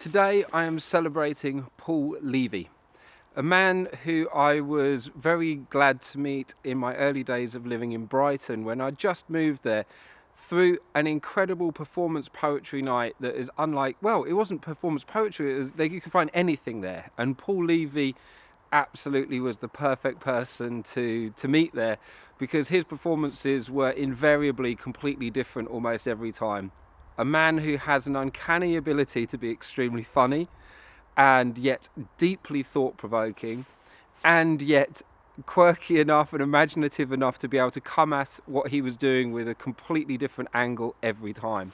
Today I am celebrating Paul Levy, a man who I was very glad to meet in my early days of living in Brighton when I just moved there through an incredible performance poetry night that is unlike, well, it wasn't performance poetry, you could find anything there. And Paul Levy absolutely was the perfect person to meet there because his performances were invariably completely different almost every time. A man who has an uncanny ability to be extremely funny and yet deeply thought-provoking and yet quirky enough and imaginative enough to be able to come at what he was doing with a completely different angle every time.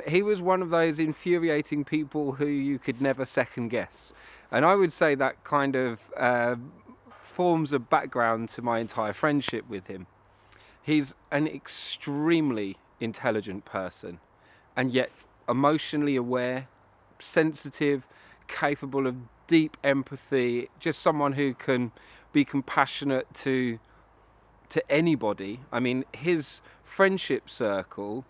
He was one of those infuriating people who you could never second guess. And I would say that kind of forms a background to my entire friendship with him. He's an extremely intelligent person and yet emotionally aware, sensitive, capable of deep empathy, just someone who can be compassionate to anybody. I mean, his friendship circle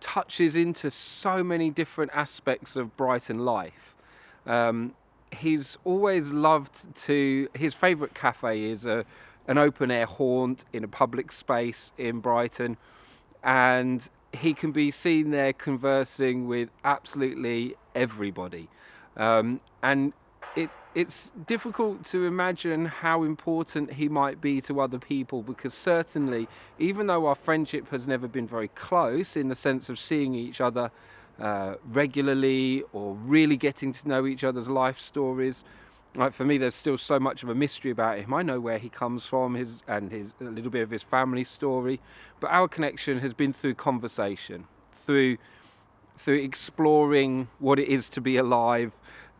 touches into so many different aspects of Brighton life. He's always loved to, his favourite cafe is an open air haunt in a public space in Brighton, and he can be seen there conversing with absolutely everybody. And it's difficult to imagine how important he might be to other people, because certainly, even though our friendship has never been very close in the sense of seeing each other regularly or really getting to know each other's life stories, like for me, there's still so much of a mystery about him. I know where he comes from, his a little bit of his family story, but our connection has been through conversation, through exploring what it is to be alive,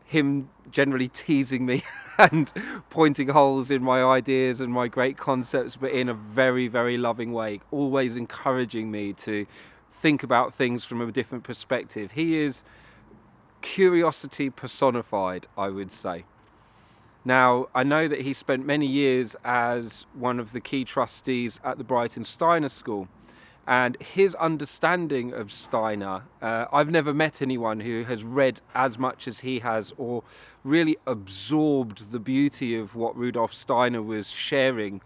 him generally teasing me and pointing holes in my ideas and my great concepts, but in a very, very loving way, always encouraging me to think about things from a different perspective. He is curiosity personified, I would say. Now, I know that he spent many years as one of the key trustees at the Brighton Steiner School, and his understanding of Steiner, I've never met anyone who has read as much as he has or really absorbed the beauty of what Rudolf Steiner was sharing,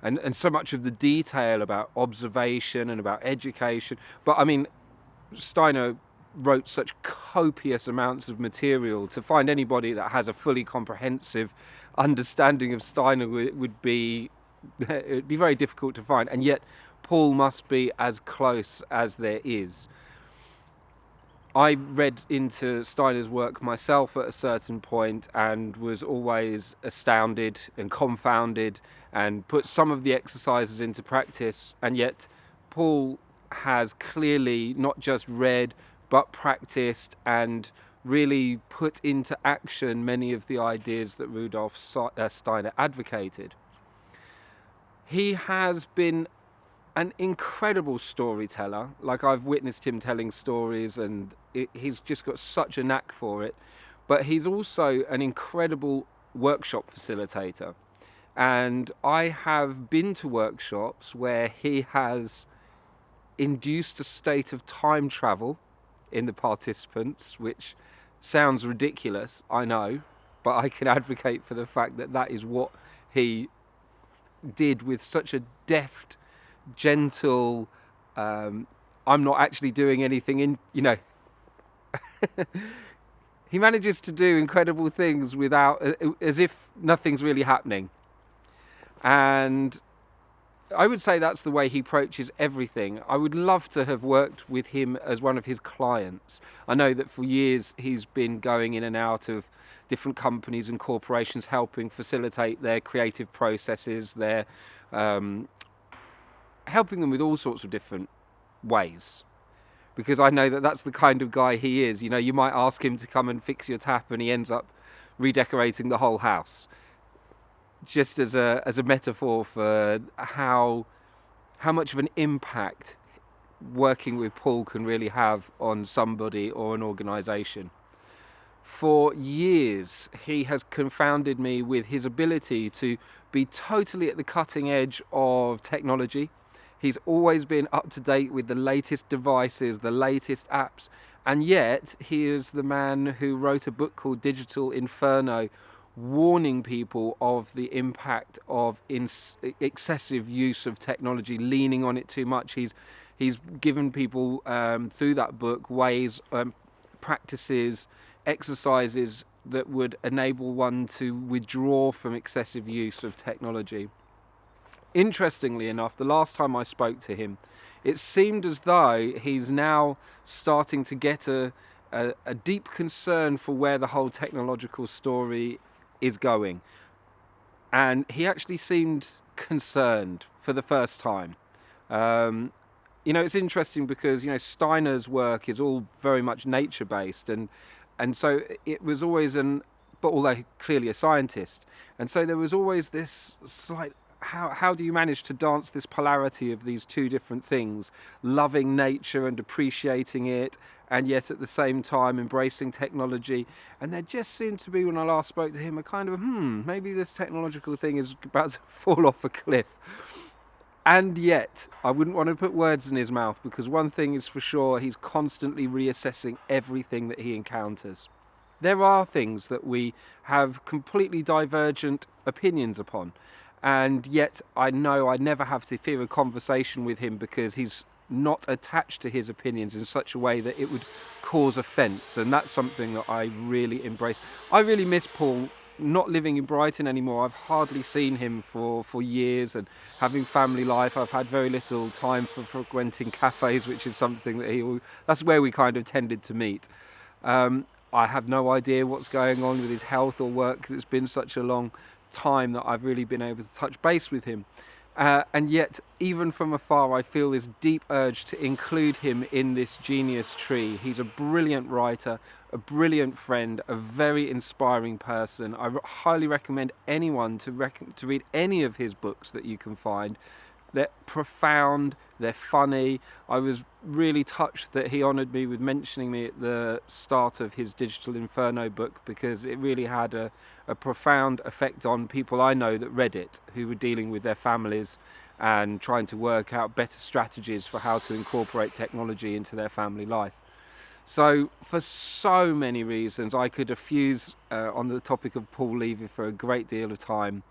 and so much of the detail about observation and about education. But I mean, Steiner wrote such copious amounts of material. To find anybody that has a fully comprehensive understanding of Steiner would be it'd be very difficult to find, and yet Paul must be as close as there is. I read into Steiner's work myself at a certain point and was always astounded and confounded and put some of the exercises into practice, and yet Paul has clearly not just read but practiced and really put into action many of the ideas that Rudolf Steiner advocated. He has been an incredible storyteller. Like, I've witnessed him telling stories, and he's just got such a knack for it. But he's also an incredible workshop facilitator. And I have been to workshops where he has induced a state of time travel in the participants, which sounds ridiculous, I know, but I can advocate for the fact that that is what he did with such a deft, gentle, I'm not actually doing anything he manages to do incredible things without, as if nothing's really happening. And I would say that's the way he approaches everything. I would love to have worked with him as one of his clients. I know that for years he's been going in and out of different companies and corporations, helping facilitate their creative processes, helping them with all sorts of different ways. Because I know that that's the kind of guy he is. You know, you might ask him to come and fix your tap and he ends up redecorating the whole house. Just as a metaphor for how much of an impact working with Paul can really have on somebody or an organisation. For years, he has confounded me with his ability to be totally at the cutting edge of technology. He's always been up to date with the latest devices, the latest apps, And yet he is the man who wrote a book called Digital Inferno, warning people of the impact of excessive use of technology, leaning on it too much. He's given people through that book ways, practices, exercises that would enable one to withdraw from excessive use of technology. Interestingly enough, the last time I spoke to him, it seemed as though he's now starting to get a deep concern for where the whole technological story is going. And he actually seemed concerned for the first time. It's interesting because, Steiner's work is all very much nature-based, and so it was always but although clearly a scientist, and so there was always this slight, how do you manage to dance this polarity of these two different things, loving nature and appreciating it, and yet at the same time embracing technology? And there just seemed to be, when I last spoke to him, a kind of, maybe this technological thing is about to fall off a cliff. And yet, I wouldn't want to put words in his mouth, because one thing is for sure, he's constantly reassessing everything that he encounters. There are things that we have completely divergent opinions upon, and yet I know I never have to fear a conversation with him, because he's not attached to his opinions in such a way that it would cause offence, and that's something that I really embrace. I really miss Paul not living in Brighton anymore. I've hardly seen him for years, and having family life, I've had very little time for frequenting cafes, which is something that that's where we kind of tended to meet. I have no idea what's going on with his health or work, because it's been such a long time that I've really been able to touch base with him. And yet, even from afar, I feel this deep urge to include him in this genius tree. He's a brilliant writer, a brilliant friend, a very inspiring person. I highly recommend anyone to read any of his books that you can find. They're profound, they're funny. I was really touched that he honoured me with mentioning me at the start of his Digital Inferno book, because it really had a profound effect on people I know that read it, who were dealing with their families and trying to work out better strategies for how to incorporate technology into their family life. So for so many reasons, I could effuse on the topic of Paul Levy for a great deal of time.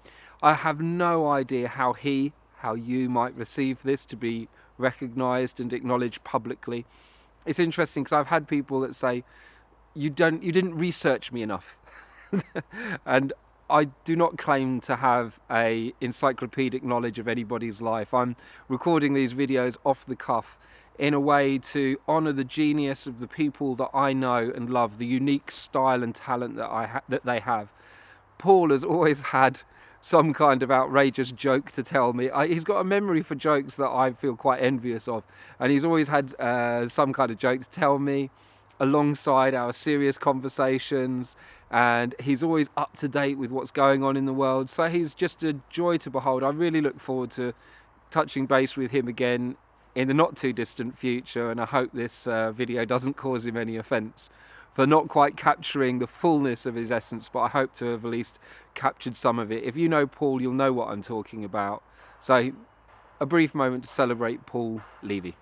I have no idea how you might receive this to be recognised and acknowledged publicly. It's interesting, because I've had people that say, you didn't research me enough. And I do not claim to have a encyclopedic knowledge of anybody's life. I'm recording these videos off the cuff in a way to honour the genius of the people that I know and love, the unique style and talent that they have. Paul has always had some kind of outrageous joke to tell me. He's got a memory for jokes that I feel quite envious of, and he's always had some kind of joke to tell me alongside our serious conversations, and he's always up to date with what's going on in the world, so he's just a joy to behold. I really look forward to touching base with him again in the not too distant future, and I hope this video doesn't cause him any offence for not quite capturing the fullness of his essence, but I hope to have at least captured some of it. If you know Paul, you'll know what I'm talking about. So, a brief moment to celebrate Paul Levy.